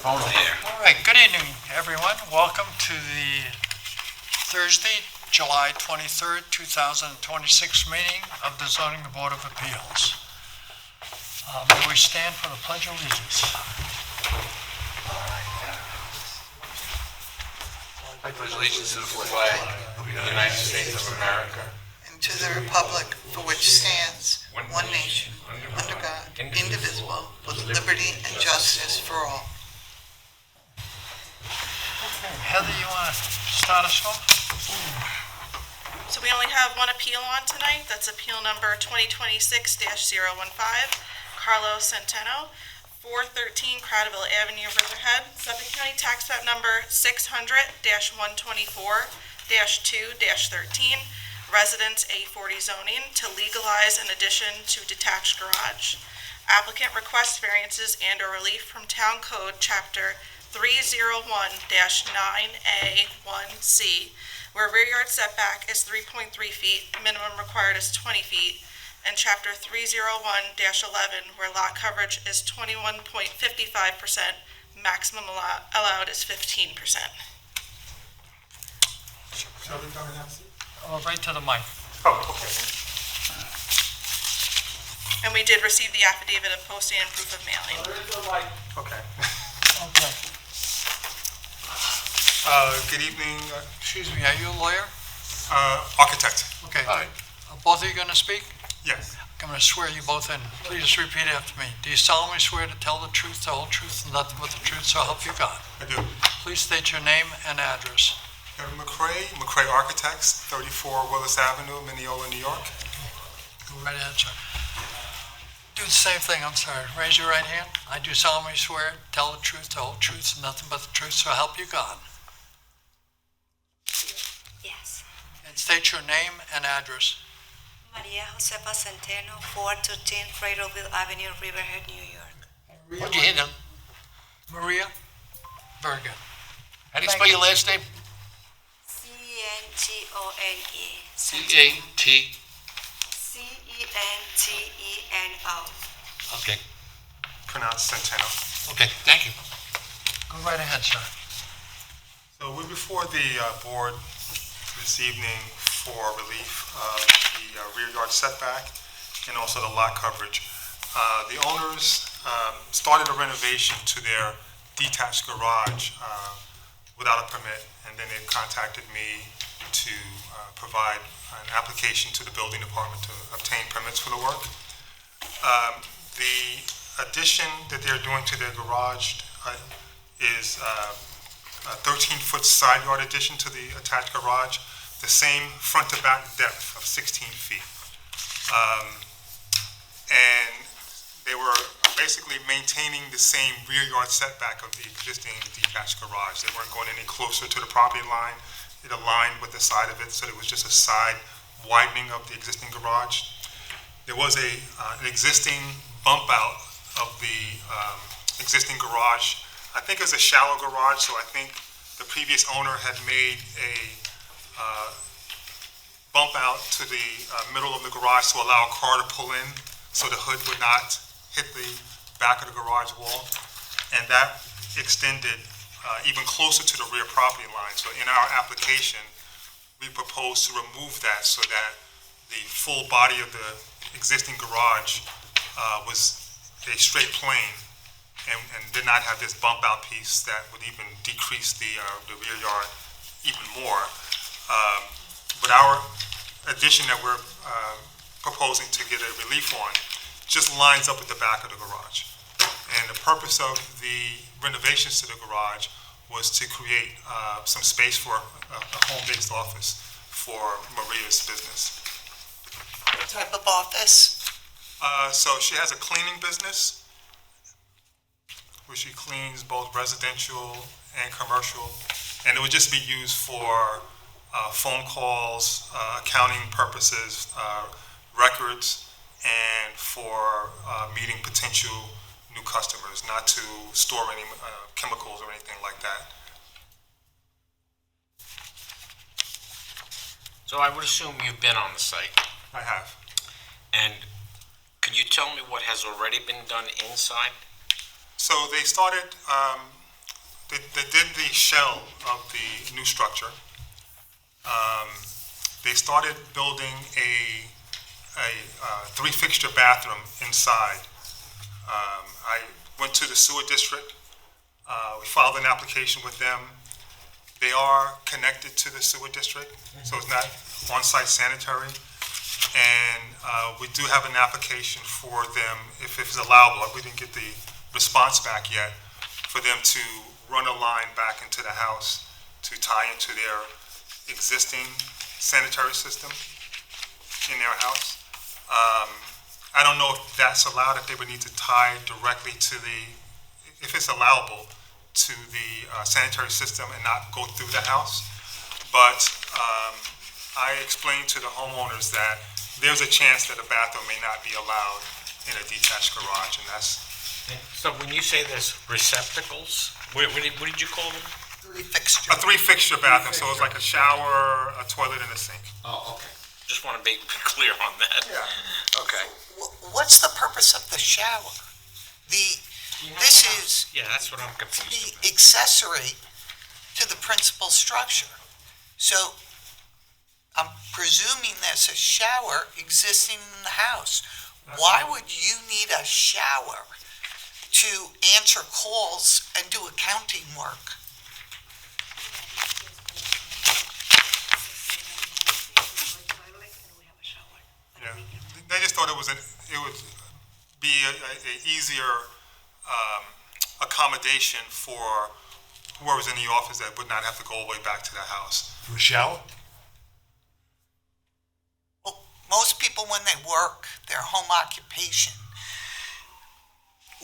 All right, good evening, everyone. Welcome to the Thursday, July 23rd, 2026 meeting of the Zoning Board of Appeals. May we stand for the Pledge of Allegiance. I pledge allegiance to the flag of the United States of America and to the republic for which stands one nation, under God, indivisible, with liberty and justice for all. Okay, Heather, you want to start us off? So we only have one appeal on tonight. That's appeal number 2026-015, Carlos Centeno, 413 Kratoville Avenue, Riverhead, Suffolk County Tax Map number 600-124-2-13, Residence A40 zoning to legalize an addition to detached garage. Applicant requests variances and/or relief from Town Code Chapter 301-9A1C, where rear yard setback is 3.3 feet, minimum required is 20 feet, and Chapter 301-11, where lot coverage is 21.55%, maximum allowed is 15%. Right to the mic. Oh, okay. And we did receive the affidavit of posting and proof of mailing. Okay. Okay. Good evening, Excuse me, are you a lawyer? architect. Okay. Hi. Both of you going to speak? Yes, I'm going to swear you both in. Please repeat after me. Do you solemnly swear to tell the truth, the whole truth, and nothing but the truth, so help you God? I do. Please state your name and address. Kevin McCrae Architects, 34 Willis Avenue, Mineola, New York. Go right ahead, sir. Do the same thing, I'm sorry. Raise your right hand. I do solemnly swear to tell the truth, the whole truth, and nothing but the truth, so help you God. Yes. And state your name and address. Maria Josefa Centeno, 413 Kratoville Avenue, Riverhead, New York. What'd you hear now? Maria? Very good. How do you spell your last name? Centone. C-A-T. Centeno. Okay, Pronounced Centeno. okay, thank you. Go right ahead, sir. So we're before the board this evening for relief of the rear yard setback and also the lot coverage. The owners started a renovation to their detached garage without a permit, and then they contacted me to provide an application to the building department to obtain permits for the work. The addition that they're doing to their garage is a 13-foot side yard addition to the attached garage, the same front to back depth of 16 feet. And they were basically maintaining the same rear yard setback of the existing detached garage. They weren't going any closer to the property line. It aligned with the side of it, so it was just a side widening of the existing garage. There was an existing bump out of the existing garage. I think it was a shallow garage, so I think the previous owner had made a bump out to the middle of the garage to allow a car to pull in so the hood would not hit the back of the garage wall. And that extended even closer to the rear property line. So in our application, we proposed to remove that so that the full body of the existing garage was a straight plane and did not have this bump out piece that would even decrease the rear yard even more. But our addition that we're proposing to get a relief on just lines up with the back of the garage. And the purpose of the renovations to the garage was to create some space for a home-based office for Maria's business. What type of office? So she has a cleaning business where she cleans both residential and commercial, and it would just be used for phone calls, accounting purposes, records, and for meeting potential new customers, not to store any chemicals or anything like that. So I would assume you've been on the site, I have. and could you tell me what has already been done inside? So they started they did the shell of the new structure. They started building a three-fixture bathroom inside. I went to the sewer district. We filed an application with them. They are connected to the sewer district, so it's not on-site sanitary. And we do have an application for them, if it's allowable, we didn't get the response back yet, for them to run a line back into the house to tie into their existing sanitary system in their house. I don't know if that's allowed, if they would need to tie directly to if it's allowable, to the sanitary system and not go through the house. But I explained to the homeowners that there's a chance that a bathroom may not be allowed in a detached garage, and that's... So when you say there's receptacles, what did you call them? Three-fixture. A three-fixture bathroom, so it's like a shower, a toilet, and a sink. Oh, okay. Just want to be clear on that. Yeah. Okay. What's the purpose of the shower? This is Yeah, that's what I'm confused about. the accessory to the principal structure. So I'm presuming there's a shower existing in the house. Why would you need a shower to answer calls and do accounting work? Yeah. They just thought it would be a easier accommodation for whoever's in the office that would not have to go all the way back to the house. For a shower? Well, most people, when they work, their home occupation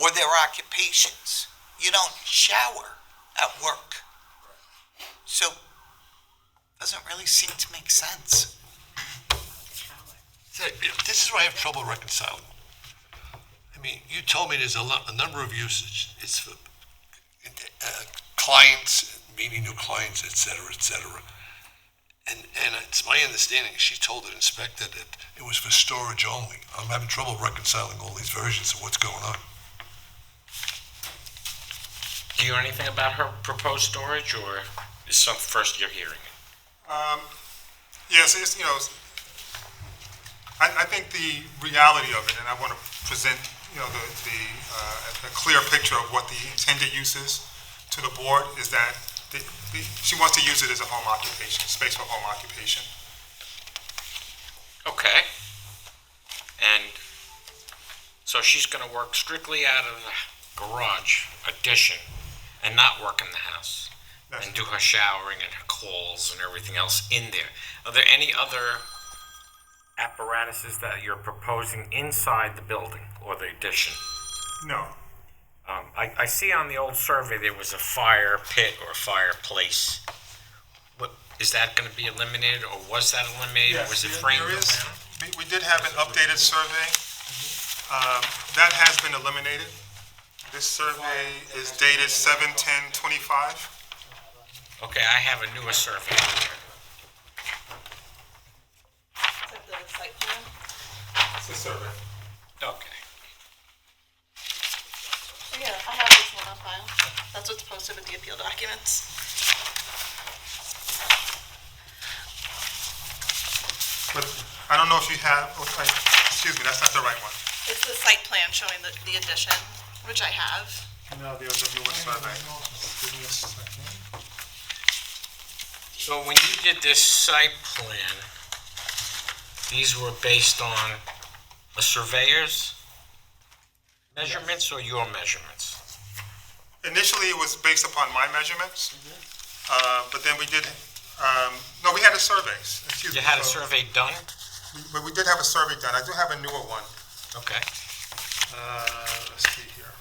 or their occupations, you don't shower at work. So it doesn't really seem to make sense. This is where I have trouble reconciling. I mean, you told me there's a number of uses. It's for clients, meeting new clients, et cetera, and it's my understanding, she told the inspector that it was for storage only. I'm having trouble reconciling all these versions of what's going on. Do you know anything about her proposed storage, or is some first you're hearing it? Yes, it's, I think the reality of it, and I want to present, a clear picture of what the intended use is to the board, is that she wants to use it as a home occupation, space for home occupation. Okay. And so she's going to work strictly out of the garage addition and not work in the house, and do her showering and her calls and everything else in there. Are there any other apparatuses that you're proposing inside the building or the addition? No. I see on the old survey there was a fire pit or a fireplace. Is that going to be eliminated, or was that eliminated? Yes, Was it there framed is. around? We did have an updated survey. That has been eliminated. This survey is dated 7/10/25. Okay, I have a newer survey here. Is that the site plan? It's a survey. Okay. Yeah, I have this one on file. That's what's posted with the appeal documents. But I don't know if you have, excuse me, that's not the right one. It's the site plan showing the addition, which I have. No, there's a newer survey. Give me a second. So when you did this site plan, these were based on a surveyor's measurements or your measurements? Initially, it was based upon my measurements, but then we did, no, we had a survey, excuse me. You had a So survey done? But we did have a survey done. I do have a newer one. Okay. Let's see here.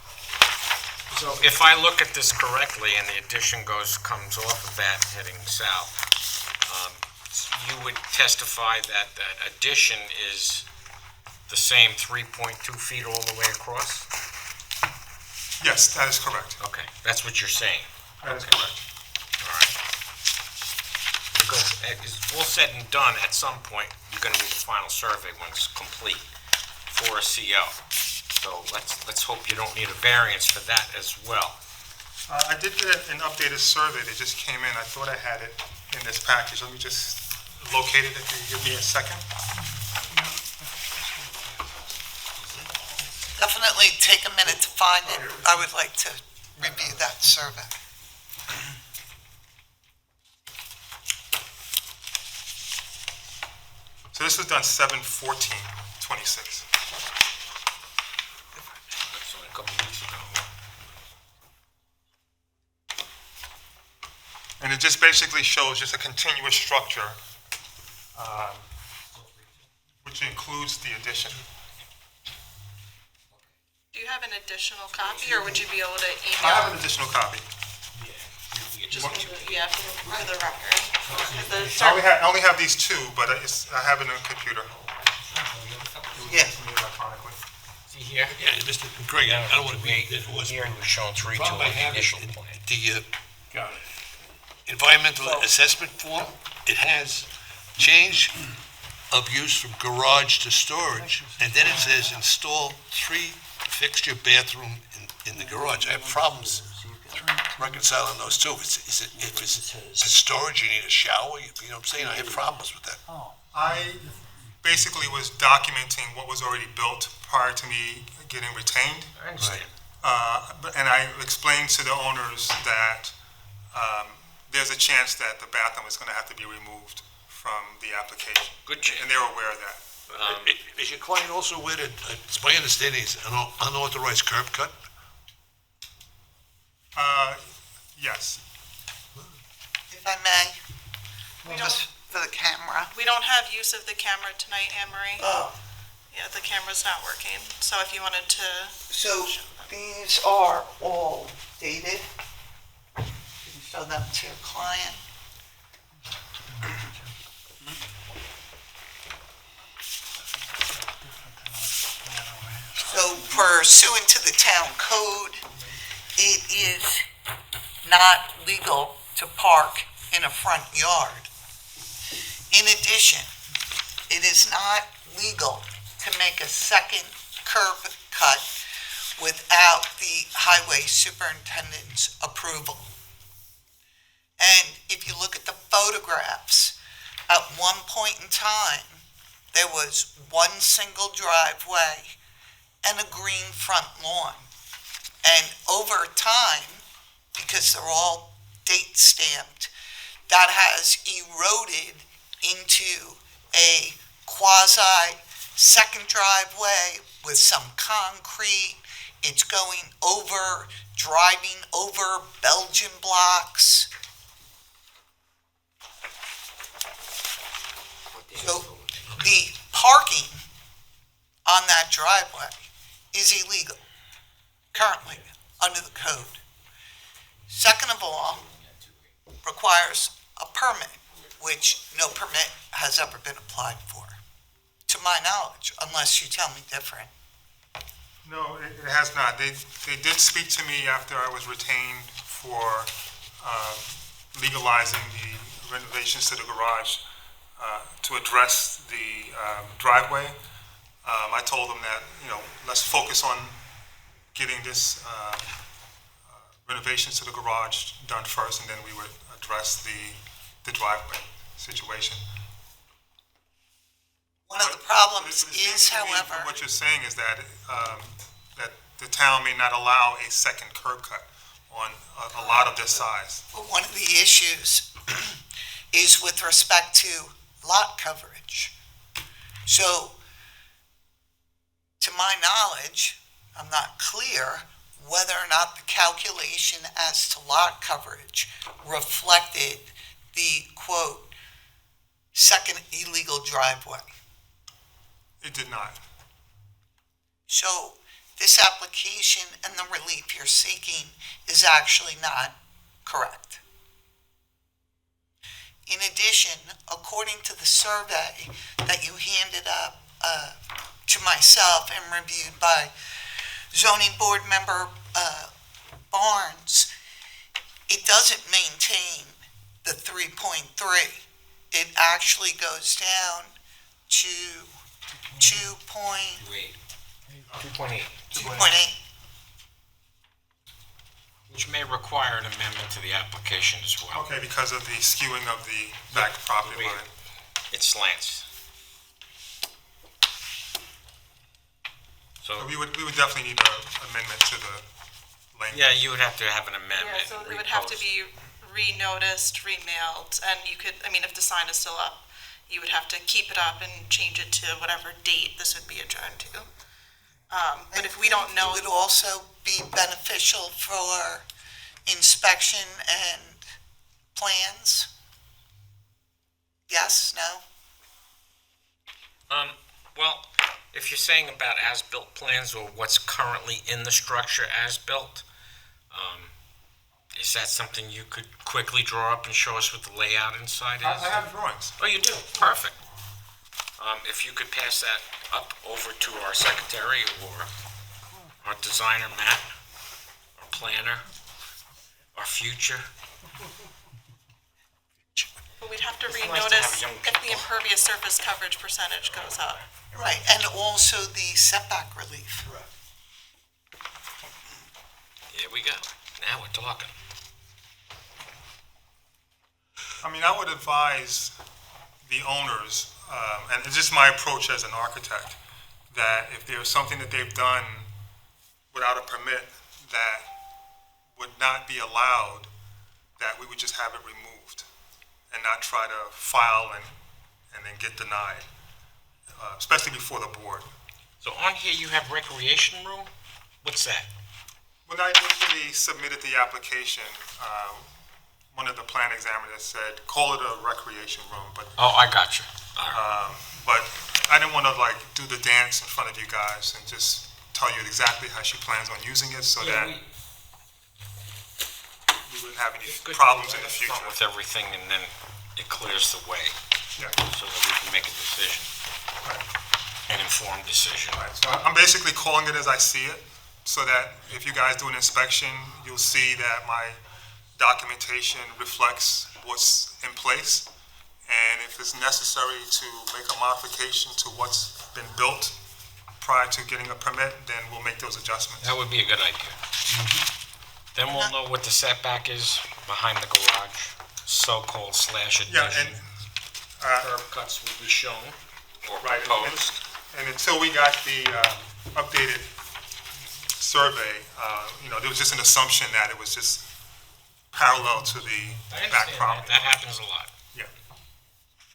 So if I look at this correctly and the addition comes off of that heading south, you would testify that that addition is the same 3.2 feet all the way across? Yes, that is correct. Okay, that's what you're saying. That is correct. All right. Because it's all said and done, at some point, you're going to need a final survey when it's complete for a CO. So let's hope you don't need a variance for that as well. I did get an updated survey that just came in. I thought I had it in this package. Let me just locate it if you give me a second. Definitely take a minute to find it. I would like to review that survey. So this was done 7/14/26. That's only a couple weeks ago. And it just basically shows just a continuous structure, which includes the addition. Do you have an additional copy, or would you be able to I have email? an additional copy. Just, yeah, for the record. The I only have these two, but I have it on a computer. Yeah. Electronically. See here? Yeah, Mr. Greg, I don't want to be, Here it was showing 3 to problem I an have is initial plan. the environmental assessment form, it has change of use from garage to storage, and then it says install 3 fixture bathroom in the garage. I have problems reconciling those two. If it's storage, you need a shower, you know what I'm saying? I have problems with that. I basically was documenting what was already built prior to me getting retained. I understand. And I explained to the owners that there's a chance that the bathroom is going to have to be removed from the application. Good chance. And they're aware of that. Is your client also aware that, it's my understanding, is an unauthorized curb cut? Yes. If I may, just for the camera. We don't have use of the camera tonight, Anne Marie. Oh. Yeah, the camera's not working, so if you wanted to, So these are all dated. Can you show them to your client? So pursuant to the town code, it is not legal to park in a front yard. In addition, it is not legal to make a second curb cut without the highway superintendent's approval. And if you look at the photographs, at one point in time, there was one single driveway and a green front lawn. And over time, because they're all date stamped, that has eroded into a quasi second driveway with some concrete. It's going over, driving over Belgian blocks. So the parking on that driveway is illegal currently under the code. Second of all, requires a permit, which no permit has ever been applied for, to my knowledge, unless you tell me different. No, it has not. They did speak to me after I was retained for legalizing the renovations to the garage to address the driveway. I told them that, let's focus on getting this renovations to the garage done first, and then we would address the driveway situation. One of the problems But it is, seems to me however, from what you're saying is that that the town may not allow a second curb cut on a lot of this size. one of the issues is with respect to lot coverage. So, to my knowledge, I'm not clear whether or not the calculation as to lot coverage reflected the, quote, second illegal driveway. It did not. So, this application and the relief you're seeking is actually not correct. In addition, according to the survey that you handed up to myself and reviewed by zoning board member Barnes, it doesn't maintain the 3.3. It actually goes down to 2.8. 2.8. Which may require an amendment to the application as well. Okay, because of the skewing of the back property Wait. line. It slants. So, So we would definitely need an amendment to the length. yeah, you would have to have an Yeah, amendment. so and it would have to repost. be renoticed, remailed, and you could, I mean, if the sign is still up, you would have to keep it up and change it to whatever date this would be adjourned to. But if we don't know, It would also be beneficial for inspection and plans? Yes, no? Well, if you're saying about as-built plans or what's currently in the structure as built, is that something you could quickly draw up and show us what the layout inside is? I have drawings. Oh, you do? Perfect. If you could pass that up over to our secretary or our designer, Matt, our planner, our future. but we'd have to nice to have renotice young if the people. impervious surface coverage percentage goes up. Right, and also the setback relief. Here we go. Now we're talking. I mean, I would advise the owners, and it's just my approach as an architect, that if there's something that they've done without a permit that would not be allowed, that we would just have it removed and not try to file and then get denied, especially before the board. So on here you have recreation room? What's that? When I initially submitted the application, one of the plan examiners said, call it a recreation room, but Oh, I got you. All right. but I didn't want to like do the dance in front of you guys and just tell you exactly how she plans on using it so that we wouldn't have any Good problems in the front future. with everything, and then it clears the way Yeah. so that we can make a decision, Right. an informed decision. Right. So I'm basically calling it as I see it, so that if you guys do an inspection, you'll see that my documentation reflects what's in place. And if it's necessary to make a modification to what's been built prior to getting a permit, then we'll make those adjustments. That would be a good idea. Then we'll know what the setback is behind the garage, so-called slash Yeah, addition. and, Curb cuts will be shown or right, proposed. and until we got the updated survey, there was just an assumption that it was just parallel to the I back understand that. property. That happens a lot. Yeah.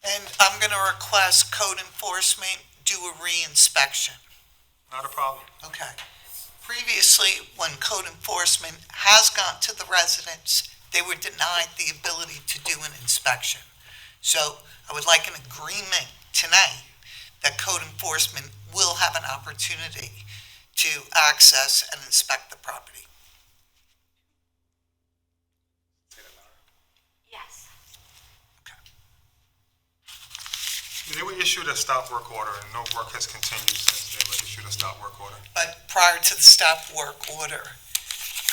And I'm gonna request code enforcement do a re-inspection. Not a problem. Okay. Previously, when code enforcement has gone to the residents, they were denied the ability to do an inspection. So I would like an agreement tonight that code enforcement will have an opportunity to access and inspect the property. Yes. They were issued a stop work order, and no work has continued since they were issued a stop work order. But prior to the stop work order,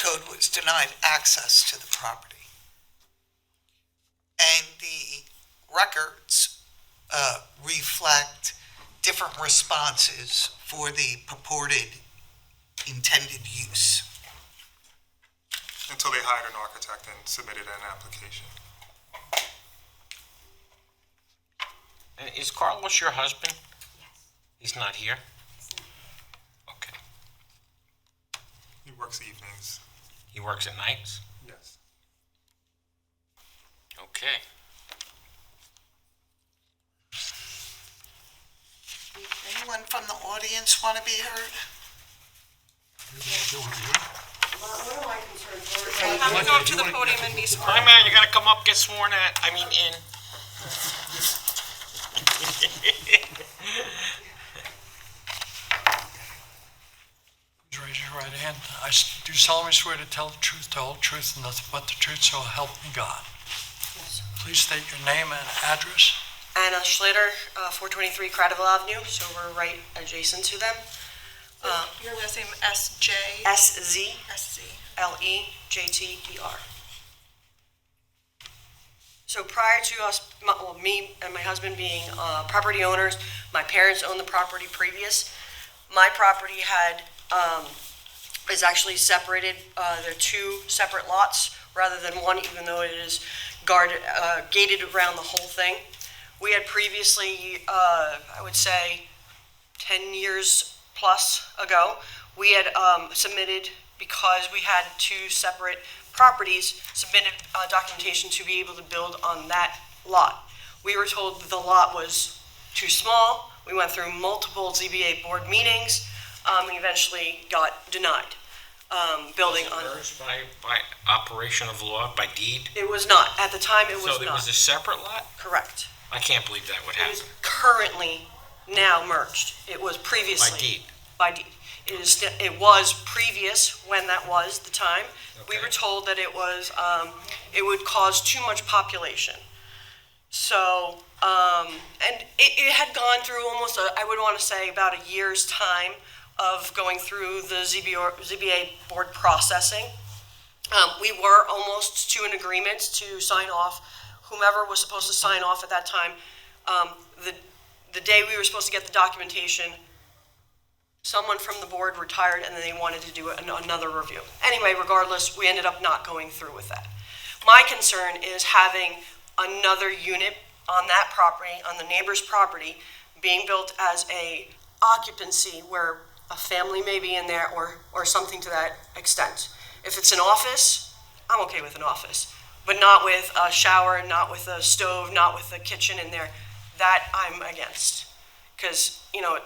code was denied access to the property. And the records reflect different responses for the purported intended use. Until they hired an architect and submitted an application. And is Carlos your husband? Yes. He's not here? Okay. He works evenings. He works at nights? Yes. Okay. Anyone from the audience want to be heard? You have to go up to the podium and be sworn. Hi, man, you gotta come up, get sworn at, in. Please raise your right hand. I do solemnly swear to tell the truth, the whole truth, and nothing but the truth, so help me God. Please state your name and address. Anna Schlitter, 423 Kratoville Avenue, so we're right adjacent to them. Your last name S.J. SZLEJTER. So prior to us, me and my husband being property owners, my parents owned the property previous. My property had is actually separated. They're two separate lots rather than one, even though it is guarded, gated around the whole thing. We had previously, I would say, 10 years plus ago, we had submitted, because we had two separate properties, submitted documentation to be able to build on that lot. We were told the lot was too small. We went through multiple ZBA board meetings, and eventually got denied. Building on. Was it merged by operation of law, by deed? It was not. At the time, it was not. So it was a separate lot? Correct. I can't believe that would It is happen. currently now merged. It was previously. By deed? By deed. It was previous when that was the time. We Okay. were told that it was, it would cause too much population. So, and it had gone through almost, I would want to say about a year's time of going through the ZBA board processing. We were almost to an agreement to sign off. Whomever was supposed to sign off at that time, the day we were supposed to get the documentation, someone from the board retired and then they wanted to do another review. Anyway, regardless, we ended up not going through with that. My concern is having another unit on that property, on the neighbor's property, being built as a occupancy where a family may be in there or something to that extent. If it's an office, I'm okay with an office, but not with a shower, not with a stove, not with a kitchen in there. That I'm against. Because, you know,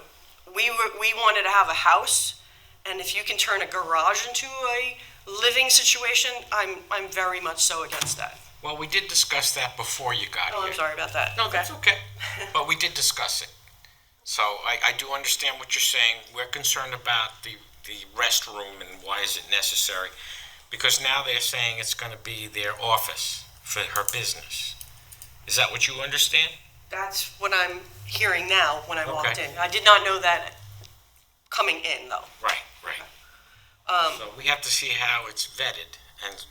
we wanted to have a house, and if you can turn a garage into a living situation, I'm very much so against that. Well, we did discuss that before you got Oh, here. I'm sorry about that. No, that's okay. But we did discuss it. So I do understand what you're saying. We're concerned about the restroom and why is it necessary. Because now they're saying it's going to be their office for her business. Is that what you understand? That's what I'm hearing now when I walked Okay. in. I did not know that coming in, though. Right. So we have to see how it's vetted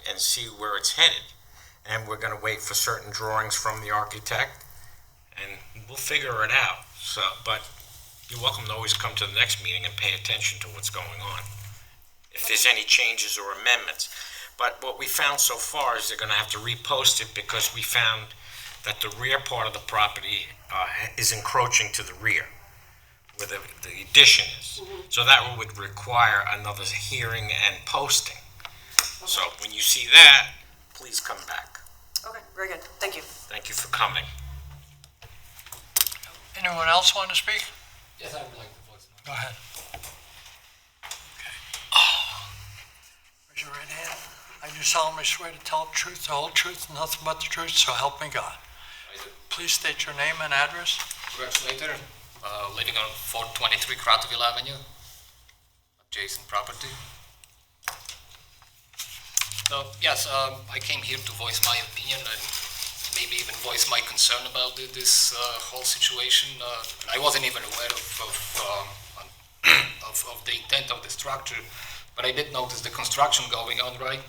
and see where it's headed. And we're going to wait for certain drawings from the architect, and we'll figure it out. So, but you're welcome to always come to the next meeting and pay attention to what's going on, if there's any changes or amendments. But what we found so far is they're going to have to repost it because we found that the rear part of the property is encroaching to the rear, where the addition is. So that would require another hearing and posting. So when you see that, please come back. Okay, very good. Thank you. Thank you for coming. Anyone else want to speak? Yes, I would like to voice my. Go ahead. Okay. Raise your right hand. I do solemnly swear to tell the truth, the whole truth, and nothing but the truth, so help me God. I do. Please state your name and address. Greg Slater, living on 423 Kratoville Avenue, adjacent property. So, yes, I came here to voice my opinion and maybe even voice my concern about this whole situation. I wasn't even aware of the intent of the structure, but I did notice the construction going on, right?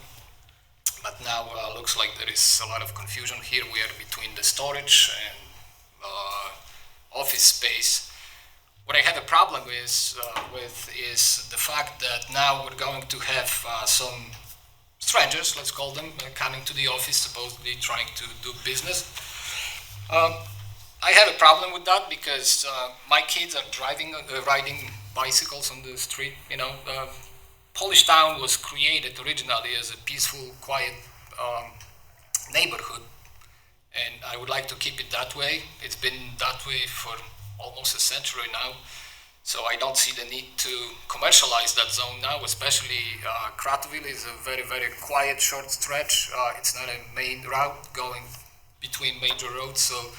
But now looks like there is a lot of confusion here. We are between the storage and office space. What I have a problem with is the fact that now we're going to have some strangers, let's call them, coming to the office, supposedly trying to do business. I have a problem with that because my kids are riding bicycles on the street. You know, Polish Town was created originally as a peaceful, quiet neighborhood, and I would like to keep it that way. It's been that way for almost a century now. So I don't see the need to commercialize that zone now, especially Kratoville is a very, very quiet, short stretch. It's not a main route going between major roads. So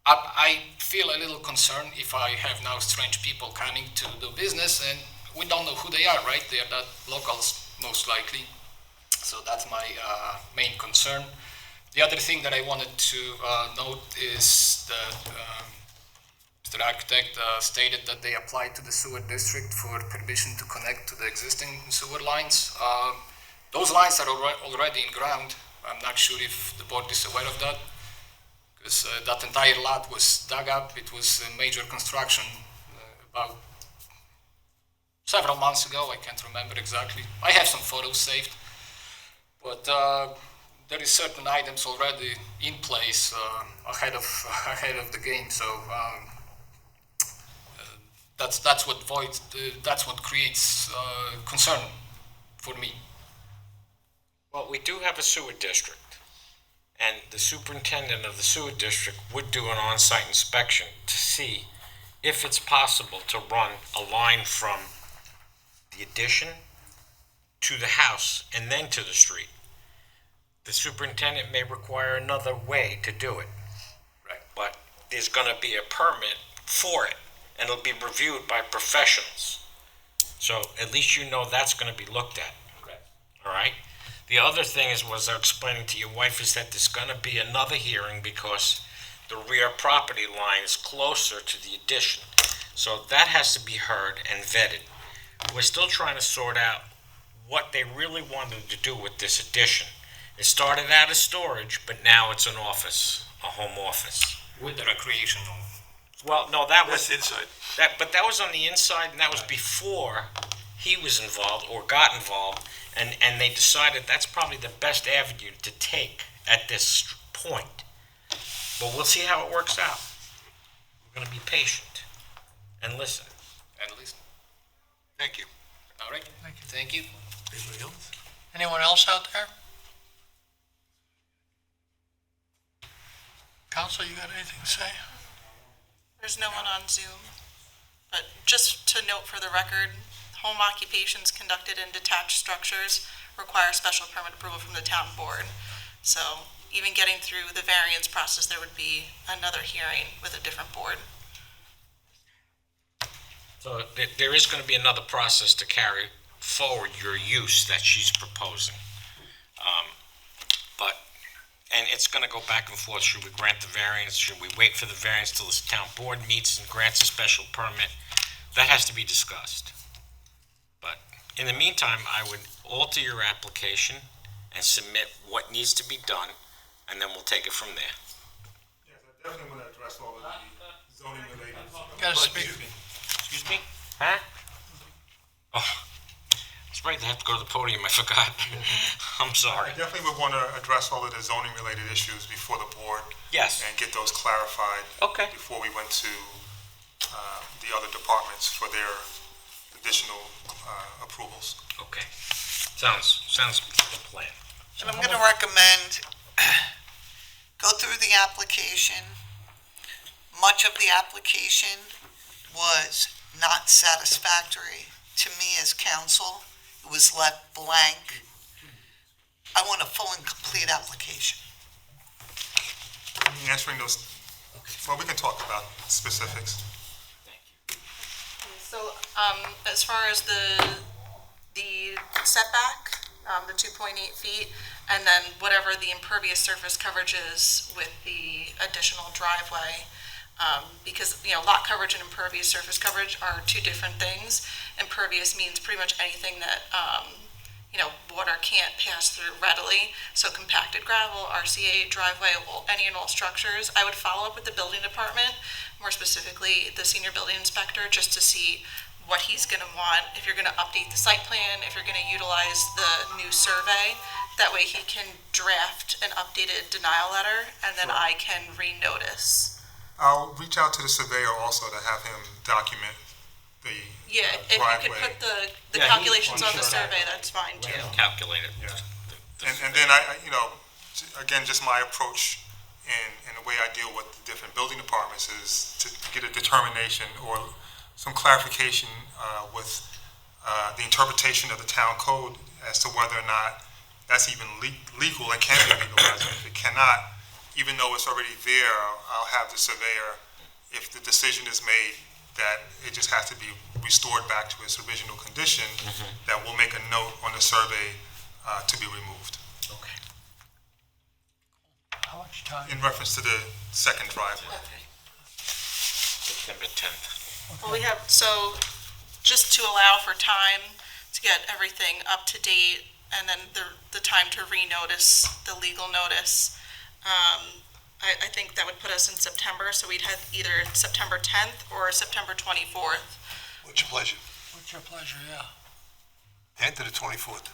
I feel a little concerned if I have now strange people coming to do business, and we don't know who they are, right? They are not locals, most likely. So that's my main concern. The other thing that I wanted to note is that Mr. Architect stated that they applied to the sewer district for permission to connect to the existing sewer lines. Those lines are already in ground. I'm not sure if the board is aware of that, because that entire lot was dug up. It was a major construction about several months ago. I can't remember exactly. I have some photos saved, but there is certain items already in place ahead of the game. So that's what creates concern for me. Well, we do have a sewer district, and the superintendent of the sewer district would do an on-site inspection to see if it's possible to run a line from the addition to the house and then to the street. The superintendent may require another way to do it. Right. But there's gonna be a permit for it, and it'll be reviewed by professionals. So at least you know that's gonna be looked at. Right. All right? The other thing is, was I was explaining to your wife, is that there's gonna be another hearing because the rear property line is closer to the addition. So that has to be heard and vetted. We're still trying to sort out what they really wanted to do with this addition. It started out as storage, but now it's an office, a home office. With the recreational. Well, no, that was, That's inside. but that was on the inside, and that was before he was involved or got involved, and they decided that's probably the best avenue to take at this point. But we'll see how it works out. We're gonna be patient and listen. And listen. Thank you. All right. Thank you. Anybody else? Anyone else out there? Council, you got anything to say? There's no one on Zoom, but just to note for the record, home occupations conducted in detached structures require special permit approval from the town board. So even getting through the variance process, there would be another hearing with a different board. So there is gonna be another process to carry forward your use that she's proposing. And it's gonna go back and forth. Should we grant the variance? Should we wait for the variance till the town board meets and grants a special permit? That has to be discussed. But in the meantime, I would alter your application and submit what needs to be done, and then we'll take it from there. Yes, I definitely want to address all of the zoning related. Gotta speak. Excuse me? Huh? Oh, that's right, I have to go to the podium, I forgot. I'm sorry. I definitely would want to address all of the zoning related issues before the board Yes. and get those clarified Okay. before we went to the other departments for their additional approvals. Okay. Sounds like a plan. And I'm gonna recommend, go through the application. Much of the application was not satisfactory to me as counsel. It was left blank. I want a full and complete application. Answering those, well, we can talk about specifics. So, as far as the setback, the 2.8 feet, and then whatever the impervious surface coverage is with the additional driveway, because, lot coverage and impervious surface coverage are two different things. Impervious means pretty much anything that, water can't pass through readily. So compacted gravel, RCA, driveway, any and all structures. I would follow up with the building department, more specifically the senior building inspector, just to see what he's gonna want, if you're gonna update the site plan, if you're gonna utilize the new survey. That way he can draft an updated denial letter, and then I can renotice. I'll reach out to the surveyor also to have him document the Yeah, if you driveway. could put the Yeah, he- calculations on the Sure. survey, that's fine too. Calculate it. Yeah. And then again, just my approach and the way I deal with the different building departments is to get a determination or some clarification with the interpretation of the town code as to whether or not that's even legal and can be legalized. If it cannot, even though it's already there, I'll have the surveyor, if the decision is made that it just has to be restored back to its original condition, that we'll make a note on the survey to be removed. Okay. How much time? In reference to the second driveway. September 10th. Well, we have, so just to allow for time to get everything up to date, and then the time to renotice the legal notice, I think that would put us in September, so we'd have either September 10th or September 24th. What's your pleasure? What's your pleasure, yeah? 10th to the 24th.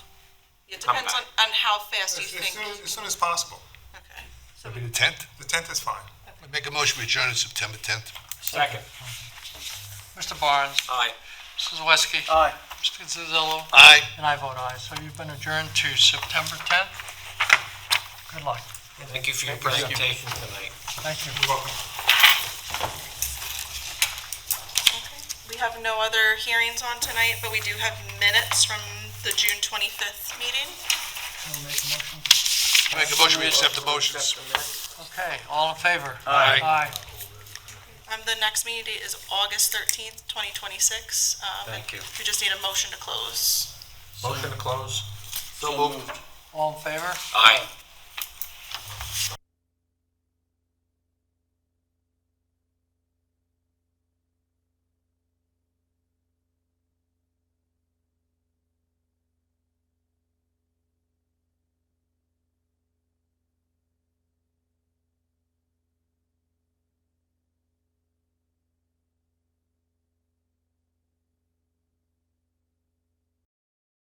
It depends on how fast you think. As soon as possible. Okay. It'll be the 10th? The 10th is fine. Make a motion to adjourn on September 10th. Second. Mr. Barnes? Aye. Mrs. Zawiski? Aye. Mr. Zillo? Aye. And I vote aye. So you've been adjourned to September 10th. Good luck. Thank you for your presentation tonight. Thank you. You're welcome. We have no other hearings on tonight, but we do have minutes from the June 25th meeting. I'll make a motion. Make a motion, we accept the motions. Okay, all in favor? Aye. Aye. The next meeting date is August 13th, 2026. Thank you. We just need a motion to close. Motion to close? So moved. All in favor? Aye.